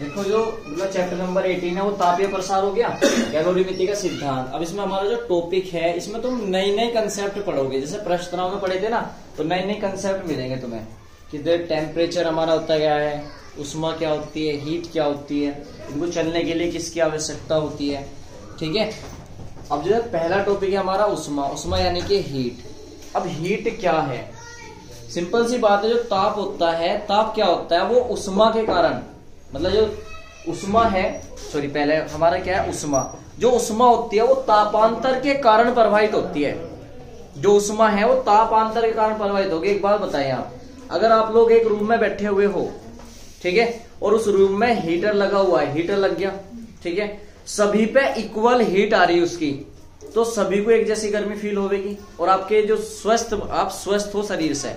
देखो जो मतलब चैप्टर नंबर 18 है वो तापीय प्रसार हो गया, कैलोरीमेट्री का सिद्धांत। अब इसमें हमारा जो टॉपिक है इसमें तुम नई नई कंसेप्ट पढ़ोगे, जैसे प्रश्नों में पढ़े थे ना, तो नए नए कंसेप्ट मिलेंगे तुम्हें कि टेम्परेचर हमारा होता क्या है, उष्मा क्या होती है, हीट क्या होती है, इनको चलने के लिए किसकी आवश्यकता होती है। ठीक है, अब जो पहला टॉपिक है हमारा उष्मा, उष्मा यानी कि हीट। अब हीट क्या है, सिंपल सी बात है, जो ताप होता है, ताप क्या होता है, वो उष्मा के कारण, मतलब जो उष्मा है, सॉरी पहले हमारा क्या है उष्मा, जो उष्मा होती है वो तापांतर के कारण प्रभावित होती है। जो उष्मा है वो तापांतर के कारण प्रभावित होगी। एक बात बताएं आप, अगर आप लोग एक रूम में बैठे हुए हो, ठीक है, और उस रूम में हीटर लगा हुआ है, हीटर लग गया, ठीक है, सभी पे इक्वल हीट आ रही है उसकी, तो सभी को एक जैसी गर्मी फील होगी। और आपके जो आप स्वस्थ हो शरीर से,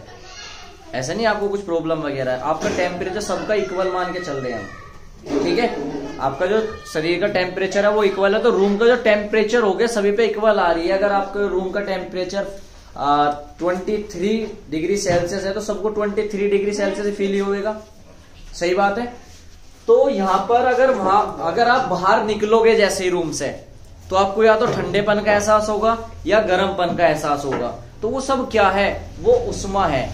ऐसा नहीं आपको कुछ प्रॉब्लम वगैरह है, आपका टेम्परेचर सबका इक्वल मान के चल रहे हैं, ठीक है, आपका जो शरीर का टेम्परेचर है वो इक्वल है, तो रूम का जो टेम्परेचर हो गया सभी पे इक्वल आ रही है। अगर आपके रूम का टेम्परेचर 23 डिग्री सेल्सियस है तो सबको 23 डिग्री सेल्सियस फील ही होगा, सही बात है। तो यहां पर अगर आप बाहर निकलोगे जैसे ही रूम से, तो आपको या तो ठंडेपन का एहसास होगा या गर्मपन का एहसास होगा, तो वो सब क्या है, वो उष्मा है,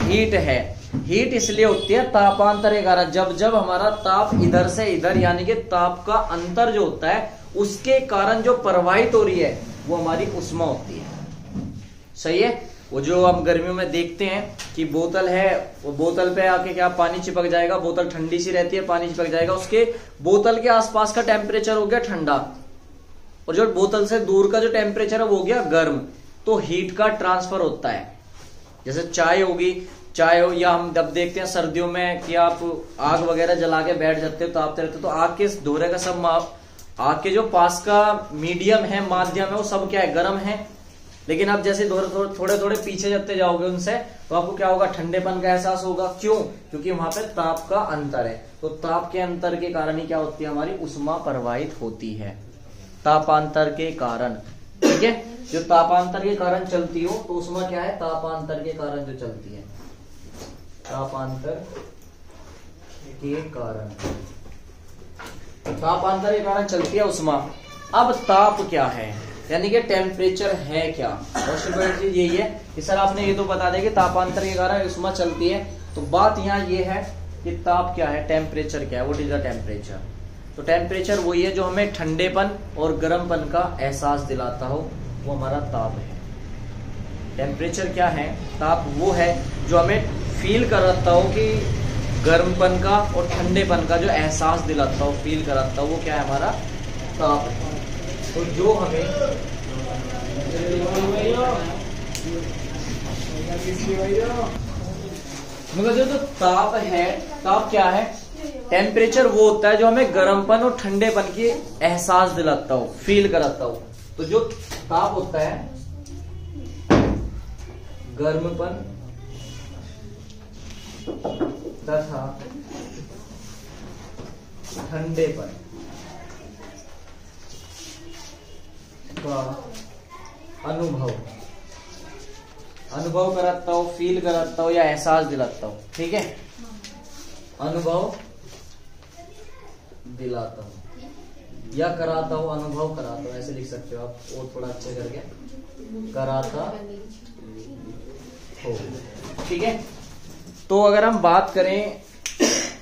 हीट है। हीट इसलिए होती है तापांतर के कारण, जब जब हमारा ताप इधर से इधर यानी कि ताप का अंतर जो होता है उसके कारण जो प्रवाहित हो रही है वो हमारी उष्मा होती है, सही है। वो जो हम गर्मियों में देखते हैं कि बोतल है, वो बोतल पे आके क्या पानी चिपक जाएगा, बोतल ठंडी सी रहती है, पानी चिपक जाएगा, उसके बोतल के आसपास का टेम्परेचर हो गया ठंडा, और जो बोतल से दूर का जो टेम्परेचर है वो हो गया गर्म, तो हीट का ट्रांसफर होता है। जैसे चाय होगी, चाय हो, या हम जब देखते हैं सर्दियों में कि आप आग वगैरह जला के बैठ जाते हो तो तापते रहते हो, तो आग के धोरे का सब आग के जो पास का मीडियम है, माध्यम है, वो सब क्या है, गर्म है। लेकिन आप जैसे थोड़े थोड़े पीछे जाते जाओगे उनसे, तो आपको क्या होगा, ठंडेपन का एहसास होगा। क्यों? क्योंकि वहां पे ताप का अंतर है, तो ताप के अंतर के कारण ही क्या होती है, हमारी उष्मा प्रवाहित होती है, तापांतर के कारण। ठीक है, जो तापांतर के कारण चलती हो तो उष्मा क्या है, तापांतर के कारण जो चलती है, तापांतर के कारण, तापांतर के कारण चलती है उष्मा। अब ताप क्या है, यानी कि टेम्परेचर है क्या, सबसे बड़ी चीज यही है कि सर आपने ये तो बता दिया कि तापांतर के कारण उष्मा चलती है, तो बात यहाँ ये है कि ताप क्या है, टेम्परेचर क्या है, व्हाट इज द टेम्परेचर। तो टेम्परेचर वही है जो हमें ठंडेपन और गर्मपन का एहसास दिलाता हो, वो हमारा ताप है। टेम्परेचर क्या है, ताप वो है जो हमें फील कराता हो कि गर्मपन का और ठंडेपन का जो एहसास दिलाता हो, फील कराता हो, वो क्या है, हमारा ताप है। तो जो हमें मतलब जो ताप है, ताप क्या है, टेम्परेचर वो होता है जो हमें गर्मपन और ठंडेपन की एहसास दिलाता हो, फील कराता हो। तो जो ताप होता है, गर्मपन तथा ठंडेपन का अनुभव कराता हो, फील कराता हो या एहसास दिलाता हो, ठीक है, अनुभव दिलाता हूं या कराता हूं, अनुभव कराता हूं, ऐसे लिख सकते हो आप, और थोड़ा अच्छे करके, कराता हो, ठीक है। तो अगर हम बात करें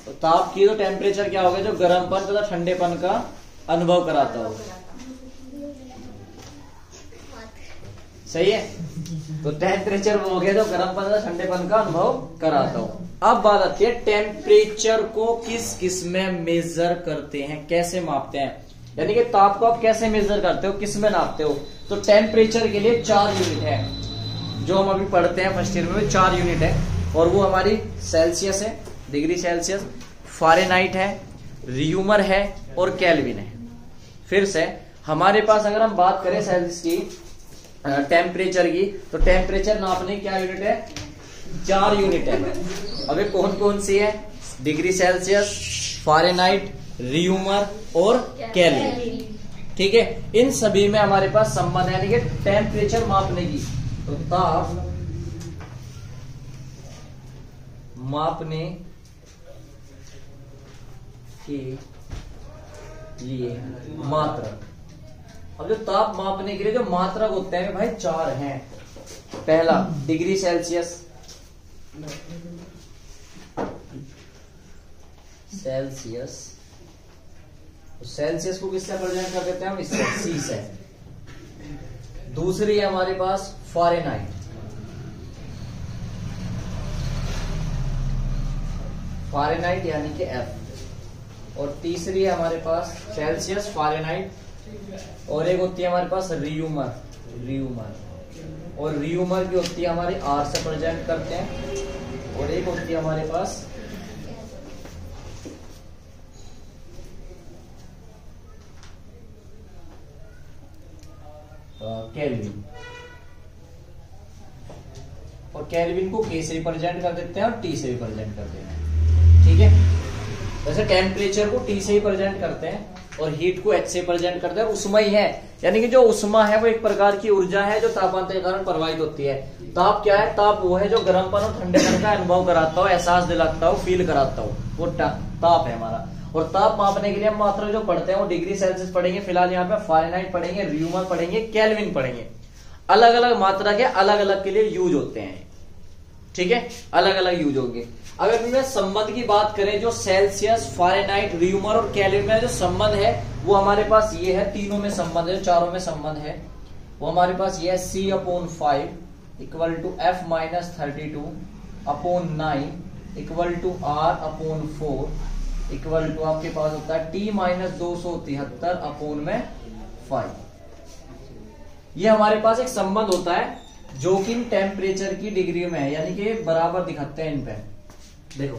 तो ताप की, तो टेम्परेचर क्या होगा, जो गर्मपन तथा ठंडेपन का अनुभव कराता हो, सही है। तो टेम्परेचर वो हो गया जो गर्मपन तथा ठंडेपन का अनुभव कराता हो। अब बात आती है टेम्परेचर को किस किस में मेजर करते हैं, कैसे मापते हैं, यानी कि ताप को आप कैसे मेजर करते हो, किस में नापते हो। तो टेम्परेचर के लिए 4 यूनिट है, जो हम अभी पढ़ते हैं फर्स्ट ईयर में, 4 यूनिट है, और वो हमारी सेल्सियस है, डिग्री सेल्सियस, फारेनहाइट है, रियूमर है और केल्विन है। फिर से हमारे पास अगर हम बात करें सेल्सियस की, टेम्परेचर की, तो टेम्परेचर नापने की क्या यूनिट है, 4 यूनिट है। अबे कौन कौन सी है, डिग्री सेल्सियस, फारेनहाइट, रियूमर और केल्विन, ठीक है। इन सभी में हमारे पास संबंध है, यानी कि टेम्परेचर मापने की, तो ताप मापने के लिए मात्रक। अब जो ताप मापने के लिए जो मात्रक होते हैं भाई 4 हैं। पहला डिग्री सेल्सियस, सेल्सियस को किससे रिप्रेजेंट कर देते हैं हम, इससे, सी से। दूसरी है हमारे पास फ़ारेनहाइट, फ़ारेनहाइट यानी कि एफ। और तीसरी है हमारे पास सेल्सियस, फ़ारेनहाइट, और एक होती है हमारे पास रियूमर, और रियूमर की होती है हमारी आर से प्रेजेंट करते हैं, और एक होती है हमारे पास केल्विन, और केल्विन को के से रिप्रेजेंट कर देते हैं और टी से रिप्रेजेंट करते हैं। ठीक है, वैसे टेम्परेचर को टी से ही प्रेजेंट करते हैं और हीट को एच से प्रेजेंट करते हैं। उष्मा ही है, यानी कि जो उष्मा है वो एक प्रकार की ऊर्जा है जो तापांतर के कारण प्रवाहित होती है। ताप क्या है, ताप वो है जो गर्मपन और ठंडेपन का अनुभव कराता हो, एहसास दिलाता हो, फील कराता हो, वो ताप है हमारा। और ताप मापने के लिए हम मात्रा जो पढ़ते हैं वो डिग्री सेल्सियस पढ़ेंगे, फिलहाल यहाँ पे फ़ारेनहाइट पढ़ेंगे, रियूमर पढ़ेंगे, केल्विन पढ़ेंगे। अलग अलग मात्रा के अलग अलग के लिए यूज होते हैं। ठीक है, अलग अलग यूज होंगे। अगर मैं संबंध की बात करें, जो सेल्सियस, फ़ारेनहाइट, रियूमर और केल्विन में जो संबंध है वो हमारे पास ये है, तीनों में संबंध है, चारों में संबंध है। वो हमारे पास ये है C/5 equal to F - 32/9 equal to R/4 equal to आपके पास होता है T - 273/5। ये हमारे पास एक संबंध होता है जो कि टेम्परेचर की डिग्री में है, यानी कि बराबर दिखाते हैं इन पे। देखो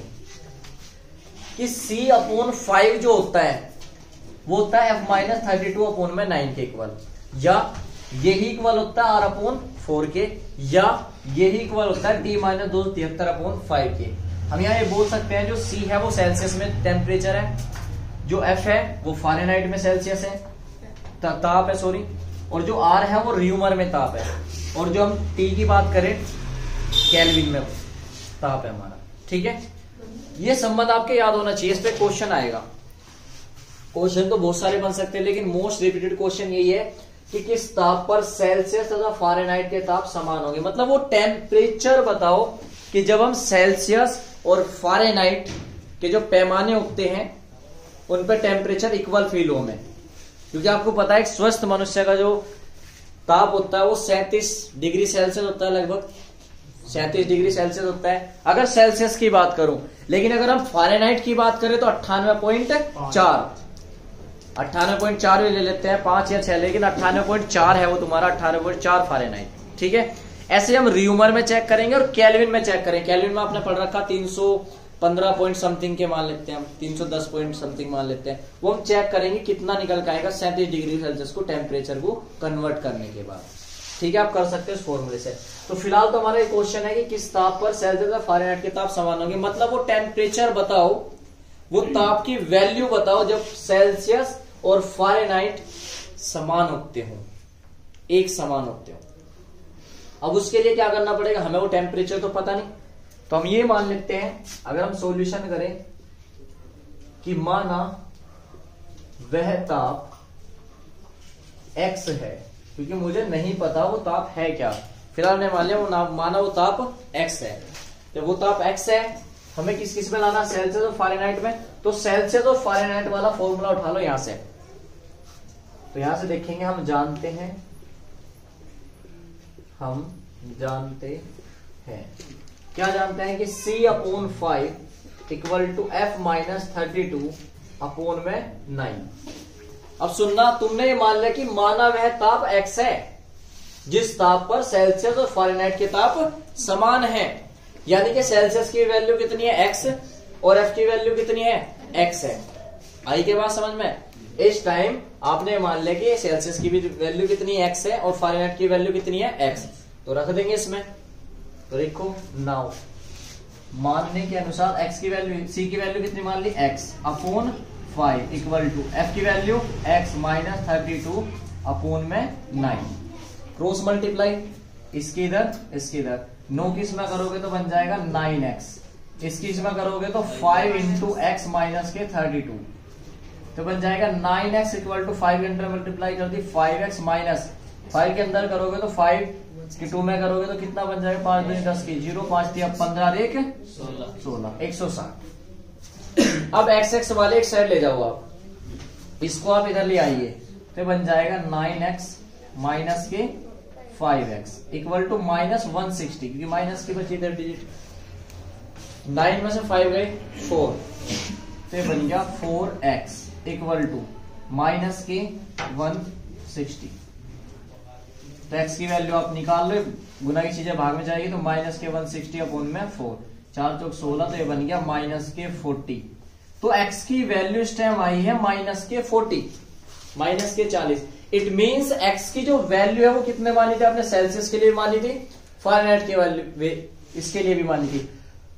कि C/5 जो होता है वो होता है F - 32/9 के इक्वल, या यही इक्वल होता है R/4 के, या यही इक्वल होता है T - 273/5 के। हम यहाँ ये बोल सकते हैं जो C है वो सेल्सियस में टेम्परेचर है, जो F है वो फ़ारेनहाइट में सेल्सियस है, ताप है, सॉरी, और जो R है वो रियूमर में ताप है, और जो हम T की बात करें केल्विन में ताप है हमारा। ठीक है, ये संबंध आपके याद होना चाहिए, इस पे क्वेश्चन आएगा। क्वेश्चन तो बहुत सारे बन सकते हैं, लेकिन मोस्ट रिपीटेड क्वेश्चन यही है कि किस ताप पर सेल्सियस तथा फ़ारेनहाइट के ताप समान होंगे। मतलब वो टेम्परेचर बताओ कि जब हम सेल्सियस और फ़ारेनहाइट के जो पैमाने उगते हैं उन पर टेम्परेचर इक्वल फील हो हमें। क्योंकि आपको पता है स्वस्थ मनुष्य का जो ताप होता है वो 37 डिग्री सेल्सियस होता है, लगभग 37 डिग्री सेल्सियस होता है अगर सेल्सियस की बात करूं। लेकिन अगर हम फ़ारेनहाइट की बात करें तो 98.4 भी ले लेते हैं, 5 या 6, लेकिन 98.4 है वो तुम्हारा, 98.4 फ़ारेनहाइट। ठीक है, ऐसे हम रियूमर में चेक करेंगे और केल्विन में चेक करेंगे। केल्विन में आपने पढ़ रखा 315 पॉइंट समथिंग के मान लेते हैं हम, 310 पॉइंट समथिंग मान लेते हैं। वो हम चेक करेंगे कितना निकल के आएगा 37 डिग्री सेल्सियस को टेम्परेचर को कन्वर्ट करने के बाद। ठीक है, आप कर सकते हो इस फॉर्मूले से। तो फिलहाल तो हमारा एक क्वेश्चन है कि किस ताप पर सेल्सियस और फ़ारेनहाइट के ताप समान होंगे। मतलब वो टेम्परेचर बताओ, वो ताप की वैल्यू बताओ जब सेल्सियस और फ़ारेनहाइट समान होते हो, एक समान होते हो। अब उसके लिए क्या करना पड़ेगा, हमें वो टेम्परेचर तो पता नहीं, तो हम ये मान लेते हैं, अगर हम सॉल्यूशन करें कि माना वह ताप x है, क्योंकि मुझे नहीं पता वो ताप है क्या, फिलहाल ने मान लिया वो माना वो ताप x है। जब वो ताप x है, हमें किस किस में लाना, सेल्सियस और फ़ारेनहाइट में। तो सेल्सियस और फ़ारेनहाइट वाला फॉर्मूला उठा लो यहां से। तो यहां से देखेंगे, हम जानते हैं क्या जानते हैं कि C/5 इक्वल टू F - 32/9। अब सुनना, तुमने ये मान लिया कि माना वह ताप x है जिस ताप पर सेल्सियस और फ़ारेनहाइट के ताप समान है, यानी कि सेल्सियस की वैल्यू कितनी है x और F की वैल्यू कितनी है x है। आई के बाद समझ में? इस टाइम आपने मान लिया कि सेल्सियस की भी वैल्यू कितनी है x है और फ़ारेनहाइट की वैल्यू कितनी है x, तो रख देंगे इसमें। तो देखो नाउ मानने के अनुसार x की वैल्यू, c की वैल्यू कितनी मान ली x/5 इक्वल टू f की वैल्यू x - 32/9। क्रॉस मल्टीप्लाई, इसकी इधर इसकी इधर, 9 की इसमें करोगे तो बन जाएगा 9x, इसकी इसमें करोगे तो 5 × x - 32 तो बन जाएगा 9x इक्वल टू 5 के अंदर मल्टीप्लाई कर दी 5x माइनस 5 के अंदर करोगे तो 5 की 2 में करोगे तो कितना बन जाएगा 5 दूनी 10 की 0 5 दिया 15 एक 16 160। अब x वाले एक साइड ले जाओ आप, इसको आप इधर ले आइए तो बन जाएगा 9x माइनस के 5x इक्वल टू माइनस 160 क्योंकि माइनस की बची इधर डिजिट 9 में से 5 गए 4 तो बन गया 4x इक्वल टू माइनस के 160। तो x की वैल्यू आप निकाल लो, गुना की चीजें भाग में जाएगी तो माइनस के 160 अपॉन में 4 4 चौक 16 तो ये बन गया माइनस के 40। तो x की वैल्यू इस टाइम आई है माइनस के 40 माइनस के 40। इट मींस x की जो वैल्यू है वो कितने मानी थी आपने, सेल्सियस के लिए मानी थी, फ़ारेनहाइट की वैल्यू इसके लिए भी मानी थी।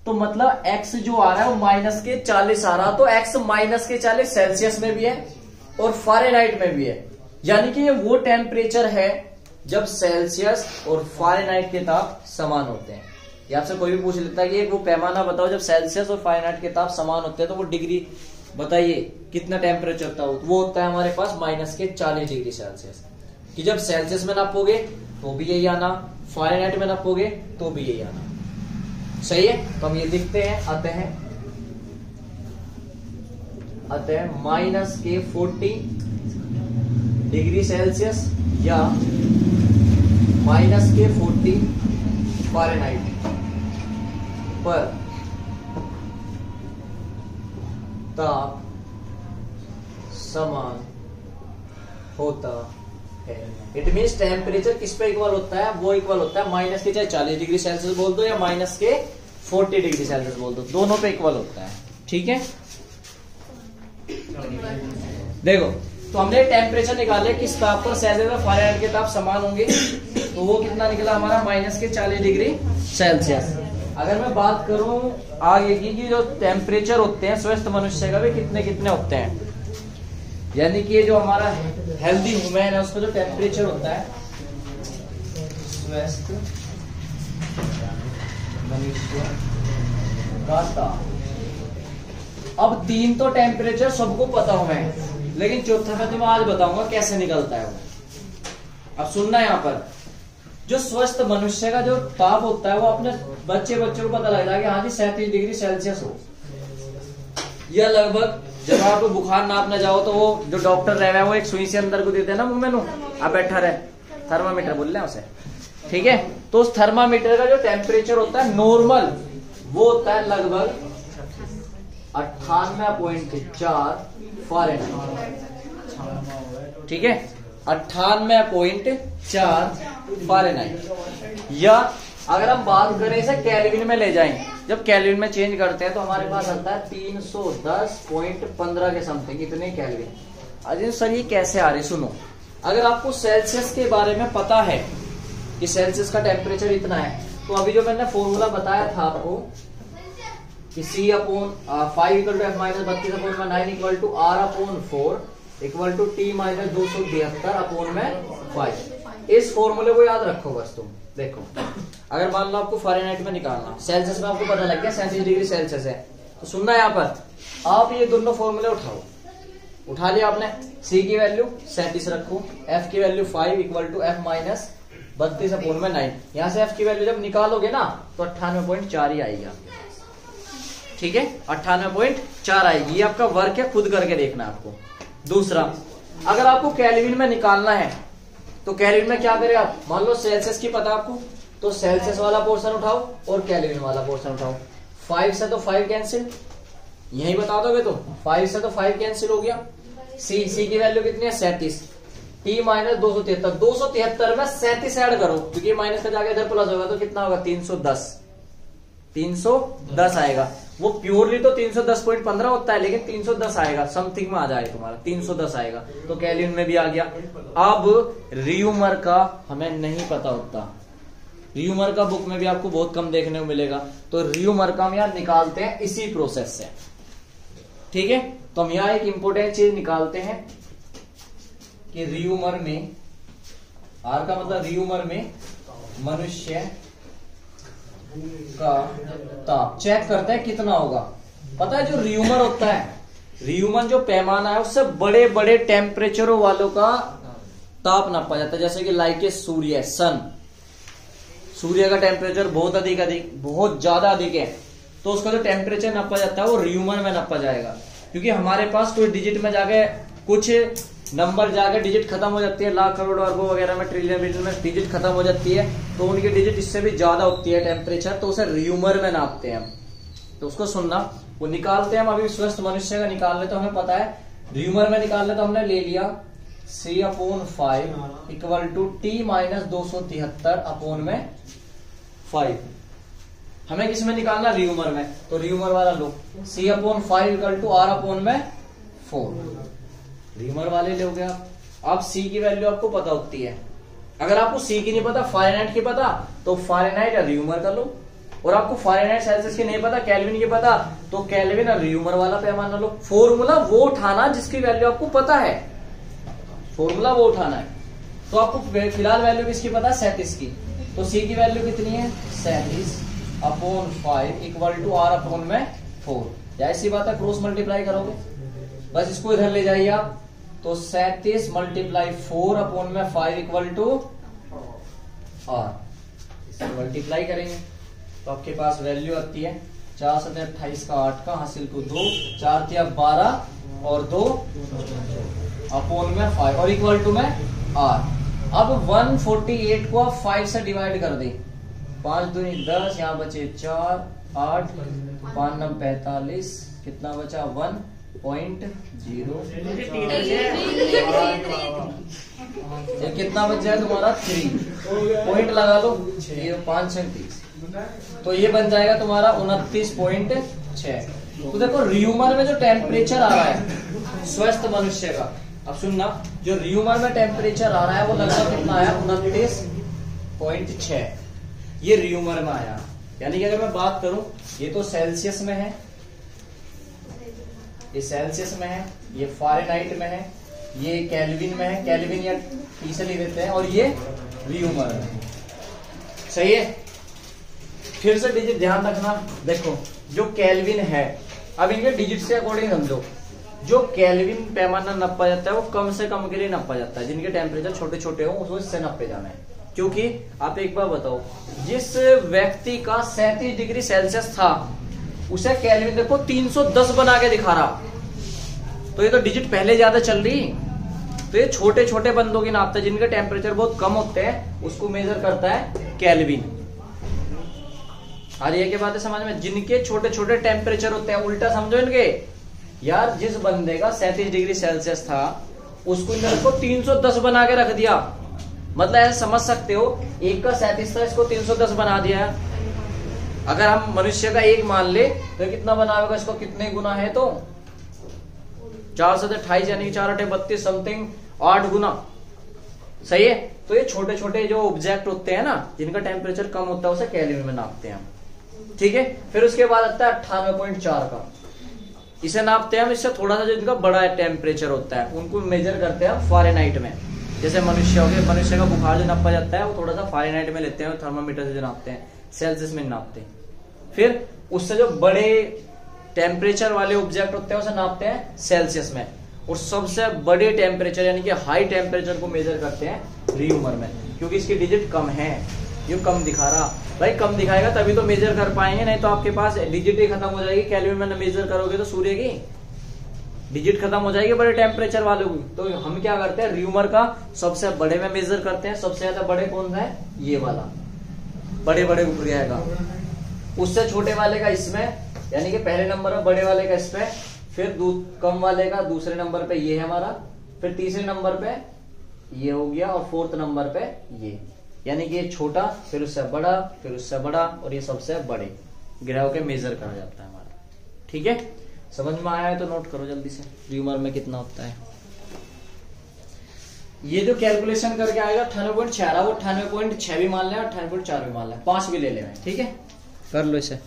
तो मतलब x जो आ रहा है वो माइनस के 40 आ रहा, तो x माइनस के 40 सेल्सियस में भी है और फ़ारेनहाइट में भी है। यानी कि ये वो टेम्परेचर है जब सेल्सियस और फ़ारेनहाइट के ताप समान होते हैं। ये आपसे कोई भी पूछ लेता है कि एक वो पैमाना बताओ जब सेल्सियस और फ़ारेनहाइट के ताप समान होते हैं, तो वो डिग्री बताइए कितना टेम्परेचर होता है, वो होता है हमारे पास माइनस के 40 डिग्री सेल्सियस। कि जब सेल्सियस में नापोगे तो भी यही आना, फ़ारेनहाइट में नापोगे तो भी यही आना। सही है, तो हम ये लिखते हैं अतः माइनस के 40 डिग्री सेल्सियस या माइनस के 40 फ़ारेनहाइट पर ताप समान होता है। इट मीन्स टेम्परेचर किस पे इक्वल होता है, वो इक्वल होता है माइनस के चाहे 40 डिग्री सेल्सियस बोल दो या माइनस के 40 डिग्री सेल्सियस बोल दो, दोनों पे इक्वल होता है। ठीक है, देखो तो हमने टेम्परेचर निकाले किस ताप पर सेल्सियस और फ़ारेनहाइट के ताप समान होंगे, तो वो कितना निकला हमारा माइनस के 40 डिग्री सेल्सियस। अगर मैं बात करूं आगे की कि जो टेम्परेचर होते हैं स्वस्थ मनुष्य का भी कितने कितने होते हैं, यानी कि ये जो हमारा हेल्दी ह्यूमन है उसका जो टेम्परेचर होता है स्वस्थ मनुष्य का ताप। अब 3 तो टेम्परेचर सबको पता हो है, लेकिन चौथा मैं तुम्हें आज बताऊंगा कैसे निकलता है वो। अब सुनना, यहाँ पर जो स्वस्थ मनुष्य का जो ताप होता है वो अपने बच्चों को पता लगता है कि हाँ जी 37 डिग्री सेल्सियस हो, या लगभग जब आप बुखार नापने जाओ तो वो जो डॉक्टर रहे हैं वो एक सुई से अंदर को देते हैं ना मुंह में, नो आप बैठा रहे, थर्मामीटर बोल रहे हैं उसे, ठीक है। तो उस थर्मामीटर का जो टेम्परेचर होता है नॉर्मल वो होता है लगभग 98.4 फ़ारेनहाइट, ठीक है 98.4 फ़ारेनहाइट। या अगर हम बात करें इसे केल्विन में ले जाएं, जब केल्विन में चेंज करते हैं तो हमारे पास आता है 310.15 के समथिंग, इतने केल्विन। अरे सर ये कैसे आ रही, सुनो, अगर आपको सेल्सियस के बारे में पता है कि सेल्सियस का टेम्परेचर इतना है, तो अभी जो मैंने फॉर्मूला बताया था आपको कि C upon 5 equal to F minus 32 upon में 9 equal to R upon 4 equal to T minus 273 upon में 5। इस फॉर्मूले को याद रखो बस तुम। देखो अगर मान लो आपको फ़ारेनहाइट में निकालना, सेल्सियस में आपको पता लग गया 37 डिग्री सेल्सियस है, तो सुनना यहाँ पर आप ये दोनों फॉर्मूले उठा लिया आपने। C की वैल्यू 37 रखो, F की value 5 equal to F minus 32 upon में 9। यहाँ से F की वैल्यू जब निकालोगे ना तो 98.4 ही आएगी आपके पास, ठीक है 98.4 आएगी। ये आपका वर्क है, खुद करके देखना आपको। दूसरा, अगर आपको केल्विन में निकालना है तो केल्विन में क्या करें आप, मान लो सेल्सियस की पता आपको, तो सेल्सियस वाला पोर्शन उठाओ और केल्विन वाला पोर्शन उठाओ। 5 से तो 5 कैंसिल, यही बता दोगे तो 5 से तो 5 कैंसिल हो गया। C की वैल्यू कितनी है 37, T माइनस 273, 273 में 37 ऐड करो क्योंकि माइनस का जाके इधर प्लस होगा तो कितना होगा 310 आएगा। वो प्योरली तो 310.15 होता है, लेकिन 310 आएगा, समथिंग में आ जाएगा तुम्हारा 310 आएगा, तो केल्विन में भी आ गया। अब रियूमर का हमें नहीं पता होता, रियूमर का बुक में भी आपको बहुत कम देखने को मिलेगा, तो रियूमर का हम यहाँ निकालते हैं इसी प्रोसेस से, ठीक है। तो हम यहाँ एक इंपोर्टेंट चीज निकालते हैं कि रियूमर में, आर का मतलब रियूमर में मनुष्य का ताप चेक करते हैं कितना होगा। पता है जो रियूमर होता है र्यूमन जो पैमाना है उससे बड़े बड़े टेम्परेचरों वालों का ताप नापा जाता है। जैसे कि लाइक ए सूर्य, सन, सूर्य का टेम्परेचर बहुत बहुत ज्यादा अधिक है, तो उसका जो टेम्परेचर नापा जाता है वो र्यूमन में नापा जाएगा। क्योंकि हमारे पास कोई डिजिट में जाके कुछ नंबर जाके डिजिट खत्म हो जाती है, लाख करोड़ अरबों वगैरह में, ट्रिलियन में डिजिट खत्म हो जाती है, तो उनकी डिजिट इससे भी ज्यादा होती है टेम्परेचर, तो उसे र्यूमर में नापते हैं हम। तो उसको सुनना, वो निकालते हैं हम। अभी स्वस्थ मनुष्य का निकाल ले तो हमें पता है, र्यूमर में निकाल ले तो हमने ले लिया C/5 इक्वल टू T-273/5। हमें किस में निकालना? र्यूमर में। तो र्यूमर वाला लो, C/5 equal to R/4। Rumour वाले लोगे आप। अब C की वैल्यू आपको पता होती है। अगर आपको C की नहीं पता, फारेनहाइट की पता, तो फारेनहाइट या र्यूमर कर लो। और आपको फारेनहाइट सेल्सियस की नहीं पता, केल्विन की पता, तो केल्विन और र्यूमर वाला पैमाना लो। फॉर्मूला वो उठाना जिसकी वैल्यू आपको पता है, फॉर्मूला वो उठाना है। तो आपको फिलहाल वैल्यू किसकी पता है? 37 की। तो C की वैल्यू कितनी है? 37/5 इक्वल टू R/4। या ऐसी बात है, क्रॉस मल्टीप्लाई करोगे, बस इसको इधर ले जाइए आप। तो 37 × 4/5 इक्वल टू R। मल्टीप्लाई करेंगे तो आपके पास वैल्यू आती है 4 × 28 का 8 का हासिल को 2, 4 × 12 और 2/5 और इक्वल टू में R। अब 148 को आप 5 से डिवाइड कर दें। 5 दूनी 10, यहाँ बचे 4, 8, 5 9 45, कितना बचा? 1.0। ये कितना बच जाए तुम्हारा? 3 पॉइंट लगा लो, 5 6 30, तो ये बन जाएगा तुम्हारा 29.6। तो देखो र्यूमर में जो टेम्परेचर आ रहा है स्वस्थ मनुष्य का, अब सुनना, जो र्यूमर में टेम्परेचर आ रहा है वो लगभग कितना आया? 29.6। ये र्यूमर में आया। यानी कि अगर मैं बात करूं, ये तो सेल्सियस में है, ये सेल्सियस में है, ये फारेनहाइट में है, ये केल्विन में है, केल्विन या T से लिख देते हैं, और ये र्यूमर में। सही है। फिर से डिजिट ध्यान रखना, देखो जो केल्विन है, अब इनके डिजिट से अकॉर्डिंग समझो। जो केल्विन पैमाना नापा जाता है वो कम से कम के लिए नापा जाता है, जिनके टेम्परेचर छोटे छोटे हो उसको इससे नापे जाना है। क्योंकि आप एक बार बताओ, जिस व्यक्ति का 37 डिग्री सेल्सियस था उसे केल्विन देखो 310 बना के दिखा रहा, तो ये तो डिजिट पहले ज्यादा चल रही। तो ये छोटे छोटे बंदों की नापता है, जिनके टेम्परेचर बहुत कम होते हैं उसको मेजर करता है केल्विन। आ रही है क्या बात है समझ में? जिनके छोटे छोटे टेम्परेचर होते हैं, उल्टा समझो इनके। यार जिस बंदे का 37 डिग्री सेल्सियस था उसको इनको 310 बना के रख दिया, मतलब ऐसे समझ सकते हो, एक का 37 था, इसको 310 बना दिया। अगर हम मनुष्य का एक मान ले तो कितना बना होगा? इसको कितने गुना है? तो 4 से 28 यानी 4 8 32 समथिंग 8 गुना। सही है। तो ये छोटे छोटे जो ऑब्जेक्ट होते हैं ना, जिनका टेम्परेचर कम होता है उसे केल्विन में नापते हैं। ठीक है। फिर उसके बाद आता है 98.4 का, इसे नापते हैं हम। इससे थोड़ा सा जो इनका बड़ा टेम्परेचर होता है उनको मेजर करते हैं फारेनहाइट में। जैसे मनुष्य हो गए, मनुष्य का बुखार जो नापा जाता है वो थोड़ा सा फारेनहाइट में लेते हैं, थर्मामीटर से जो नापते हैं, सेल्सियस में नापते हैं। फिर उससे जो बड़े टेम्परेचर वाले ऑब्जेक्ट होते हैं उसे नापते हैं सेल्सियस में। और सबसे बड़े टेम्परेचर यानी कि हाई टेम्परेचर को मेजर करते हैं र्यूमर में, क्योंकि इसकी डिजिट कम है। ये कम दिखा रहा, भाई कम दिखाएगा तभी तो मेजर कर पाएंगे, नहीं तो आपके पास डिजिट ही खत्म हो जाएगी। केल्विन में मेजर करोगे तो सूर्य की डिजिट खत्म हो जाएगी बड़े टेम्परेचर वालों की। तो हम क्या करते हैं, र्यूमर का सबसे बड़े में मेजर करते हैं। सबसे ज्यादा बड़े कौन सा है? ये वाला, बड़े बड़े उपग्रह का। उससे छोटे वाले का इसमें, यानी कि पहले नंबर में बड़े वाले का इसमें, फिर कम वाले का दूसरे नंबर पे ये है हमारा, फिर तीसरे नंबर पे ये हो गया, और फोर्थ नंबर पे ये, यानी कि ये छोटा, फिर उससे बड़ा, फिर उससे बड़ा, और ये सबसे बड़े ग्रहों के मेजर करा जाता है हमारा। ठीक है, समझ में आया है तो नोट करो जल्दी से, र्यूमर में कितना होता है। ये जो कैलकुलेशन करके आएगा 98.6, वो 98.6 भी मान लें और 98.4 भी मान लें, 5 भी ले लें। ठीक है, कर लो इसे।